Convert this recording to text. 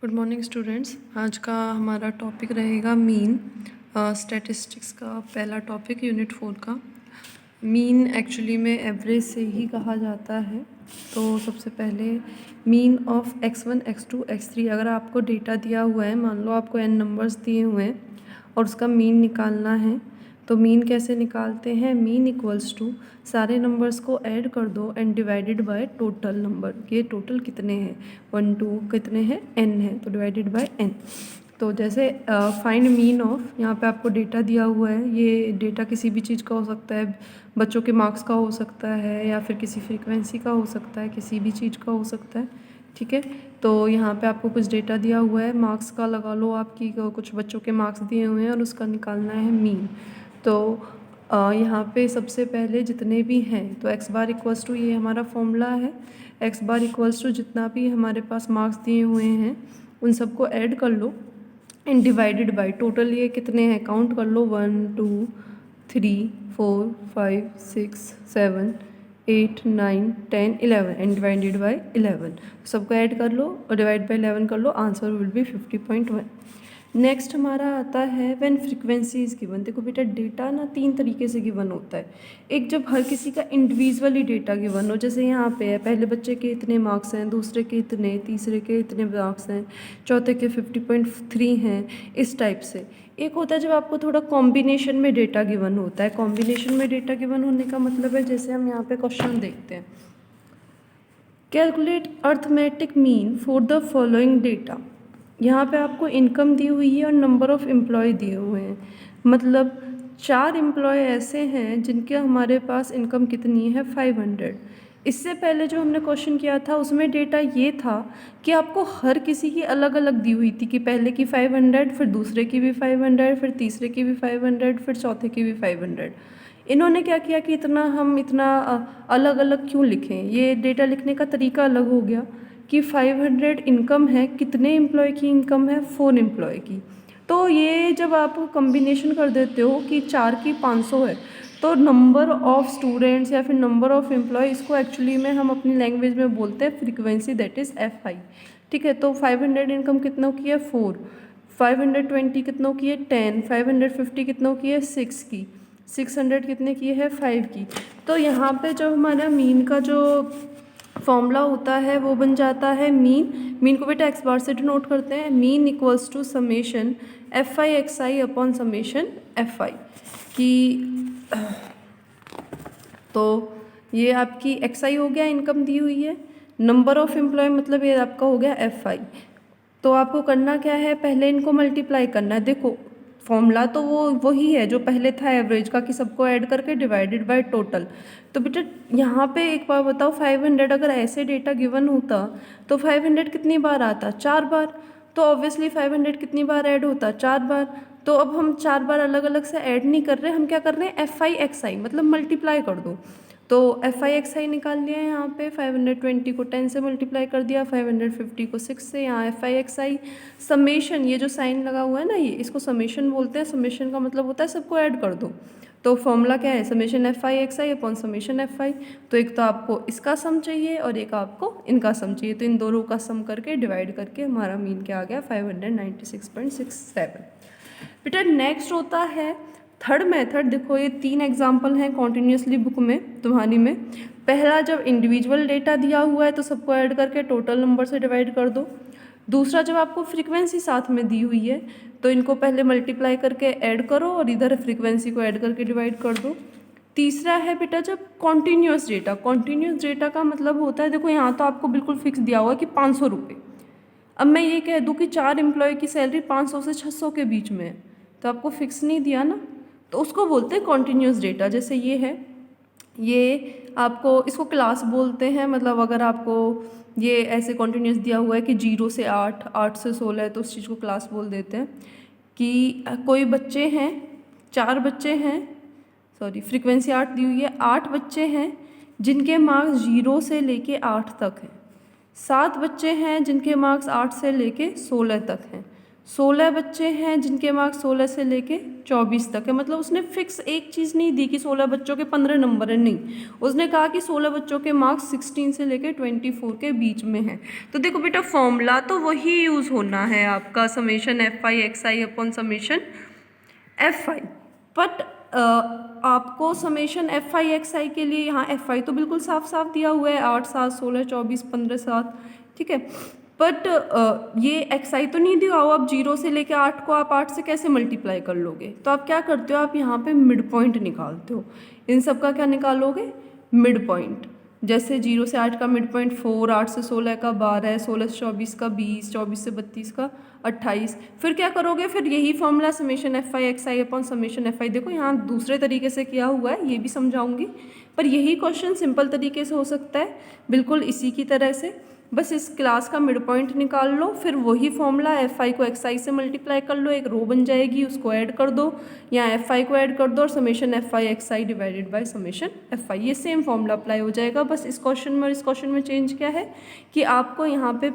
Good morning students. आज का हमारा टॉपिक रहेगा मीन। स्टैटिस्टिक्स का पहला टॉपिक यूनिट 4 का। मीन एक्चुअली में एवरेज से ही कहा जाता है। तो सबसे पहले mean of x1 x2 x3, अगर आपको डेटा दिया हुआ है, मान लो आपको n नंबर्स दिए हुए हैं और उसका मीन निकालना है, तो मीन कैसे निकालते हैं? मीन इक्वल्स टू सारे नंबर्स को ऐड कर दो and divided by total number. ये टोटल कितने हैं? 1 2 कितने हैं? n है, तो डिवाइडेड बाय n। तो जैसे फाइंड मीन ऑफ, यहाँ पे आपको डेटा दिया हुआ है। ये डेटा किसी भी चीज़ का हो सकता है, बच्चों के मार्क्स का हो सकता है, या फिर किसी फ्रीक्वेंसी का हो सकता है, किसी भी चीज़ का हो सकता है। ठीक है, तो यहाँ पे आपको कुछ डेटा दिया हुआ है, मार्क्स का लगा लो, आपकी कुछ बच्चों के मार्क्स दिए हुए हैं और उसका निकालना है मीन। तो यहाँ पे सबसे पहले जितने भी हैं, तो एक्स बार इक्वल्स टू, ये हमारा फॉर्मूला है, एक्स बार इक्वल्स टू जितना भी हमारे पास मार्क्स दिए हुए हैं उन सबको ऐड कर लो एंड डिवाइडेड बाय टोटल। ये कितने हैं काउंट कर लो, 1 2 3 4 5 6 7 8 9 10 11 एंड डिवाइडेड बाय 11। सबको ऐड कर लो और डिवाइड बाय 11 कर लो, आंसर विल बी 50.1। नेक्स्ट हमारा आता है व्हेन फ्रीक्वेंसी इज़ गिवन। देखो बेटा, डेटा ना 3 तरीके से गिवन होता है। एक, जब हर किसी का इंडिविजुअली डेटा गिवन हो, जैसे यहाँ पे है, पहले बच्चे के इतने मार्क्स हैं, दूसरे के इतने, तीसरे के इतने मार्क्स हैं, चौथे के 50.3 हैं, इस टाइप से। एक होता है जब आपको थोड़ा कॉम्बिनेशन में डेटा गिवन होता है। कॉम्बिनेशन में डेटा गिवन होने का मतलब है, जैसे हम यहाँ पे क्वेश्चन देखते हैं, calculate arithmetic mean for the following data. यहाँ पे आपको इनकम दी हुई है और नंबर ऑफ़ एम्प्लॉय दिए हुए हैं। मतलब 4 एम्प्लॉय ऐसे हैं जिनके हमारे पास इनकम कितनी है, 500। इससे पहले जो हमने क्वेश्चन किया था उसमें डेटा ये था कि आपको हर किसी की अलग अलग दी हुई थी, कि पहले की 500, फिर दूसरे की भी 500, फिर तीसरे की भी 500, फिर चौथे की भी 500। इन्होंने क्या किया कि हम इतना अलग अलग क्यों लिखें? ये डेटा लिखने का तरीका अलग हो गया कि 500 इनकम है, कितने एम्प्लॉय की इनकम है? 4 एम्प्लॉय की। तो ये जब आप कम्बिनेशन कर देते हो कि 4 की 500 है, तो नंबर ऑफ़ स्टूडेंट्स या फिर नंबर ऑफ़ एम्प्लॉय, इसको एक्चुअली में हम अपनी लैंग्वेज में बोलते हैं फ्रीक्वेंसी, दैट इज़ FI। ठीक है, तो 500 इनकम कितनों की है? 4। 520 कितनों की है? 10। 550 कितनों की है? 6 की। 600 कितने की है? 5 की। तो यहाँ पे जो हमारा मीन का जो फॉर्मूला होता है वो बन जाता है मीन को बेटा एक्स बार से डिनोट करते हैं। Mean equals to summation FI XI upon summation FI की। तो ये आपकी XI हो गया, इनकम दी हुई है। नंबर ऑफ़ एम्प्लॉय मतलब ये आपका हो गया FI। तो आपको करना क्या है, पहले इनको मल्टीप्लाई करना है। देखो, फॉर्मूला तो वही है जो पहले था एवरेज का, कि सबको ऐड करके डिवाइडेड बाय टोटल। तो बेटा यहाँ पे एक बार बताओ, 500 अगर ऐसे डेटा गिवन होता तो 500 कितनी बार आता? 4 बार। तो ऑब्वियसली 500 कितनी बार ऐड होता? 4 बार। तो अब हम 4 बार अलग अलग से ऐड नहीं कर रहे, हम क्या कर रहे हैं, FI XI मतलब मल्टीप्लाई कर दो। तो FI XI निकाल लिया है यहाँ पे। 520 को 10 से मल्टीप्लाई कर दिया, 550 को 6 से। यहाँ FI XI समेशन, ये जो साइन लगा हुआ है ना, ये इसको समेशन बोलते हैं। समेशन का मतलब होता है सबको ऐड कर दो। तो फॉर्मूला क्या है, summation FI XI upon summation FI। तो एक तो आपको इसका सम चाहिए और एक आपको इनका सम चाहिए, तो इन दोनों का सम करके डिवाइड करके हमारा मीन क्या आ गया, 596.67। बेटा नेक्स्ट होता है थर्ड मेथड। देखो ये 3 एग्जाम्पल हैं कॉन्टीन्यूसली बुक में तुम्हारी में। पहला, जब इंडिविजुअल डेटा दिया हुआ है तो सबको ऐड करके टोटल नंबर से डिवाइड कर दो। दूसरा, जब आपको फ्रीक्वेंसी साथ में दी हुई है तो इनको पहले मल्टीप्लाई करके ऐड करो और इधर फ्रीक्वेंसी को ऐड करके डिवाइड कर दो। तीसरा है बेटा जब कॉन्टीन्यूस डेटा। कॉन्टीन्यूस डेटा का मतलब होता है, देखो यहाँ तो आपको बिल्कुल फिक्स दिया हुआ है कि 500 रुपये। अब मैं ये कह दूँ कि 4 एम्प्लॉय की सैलरी 500 से 600 के बीच में है, तो आपको फिक्स नहीं दिया ना, तो उसको बोलते हैं कॉन्टीन्यूस डेटा। जैसे ये है, ये आपको इसको क्लास बोलते हैं। मतलब अगर आपको ये ऐसे कॉन्टीन्यूस दिया हुआ है कि 0 से 8, 8 से 16 है, तो उस चीज़ को क्लास बोल देते हैं। कि कोई बच्चे हैं, 4 बच्चे हैं, सॉरी फ्रीक्वेंसी 8 दी हुई है, 8 बच्चे हैं जिनके मार्क्स 0 से लेके 8 तक हैं। 7 बच्चे हैं जिनके मार्क्स 8 से लेके 16 तक हैं। 16 बच्चे हैं जिनके मार्क्स 16 से लेके 24 तक है, मतलब उसने फिक्स एक चीज़ नहीं दी कि 16 बच्चों के 15 नंबर हैं, नहीं, उसने कहा कि 16 बच्चों के मार्क्स 16 से लेके 24 के बीच में हैं। तो देखो बेटा फॉर्मूला तो वही यूज़ होना है आपका summation F I x I upon summation F I, but आपको समेशन एफ आई एक्स आई के लिए यहाँ एफ आई तो बिल्कुल साफ साफ दिया हुआ है 8 7 16 24 15 7, ठीक है, बट ये एक्स आई तो नहीं दिया हो। अब 0 से लेके 8 को आप 8 से कैसे मल्टीप्लाई कर लोगे, तो आप क्या करते हो, आप यहाँ पे मिड पॉइंट निकालते हो। इन सब का क्या निकालोगे, मिड पॉइंट। जैसे 0 से 8 का मिड पॉइंट 4, 8 से 16 का 12, 16 से 24 का 20, 24 से 32 का 28। फिर क्या करोगे, फिर यही formula summation F I x I upon summation F I, देखो यहाँ दूसरे तरीके से किया हुआ है, ये भी समझाऊंगी, पर यही क्वेश्चन सिंपल तरीके से हो सकता है बिल्कुल इसी की तरह से। बस इस क्लास का मिड पॉइंट निकाल लो, फिर वही फॉर्मूला एफ आई को एक्स आई से मल्टीप्लाई कर लो, एक रो बन जाएगी, उसको ऐड कर दो, यहाँ एफ आई को ऐड कर दो और summation F I x I divided by summation F I, ये सेम फॉर्मूला अप्लाई हो जाएगा। बस इस क्वेश्चन में और इस क्वेश्चन में चेंज क्या है कि आपको यहाँ पे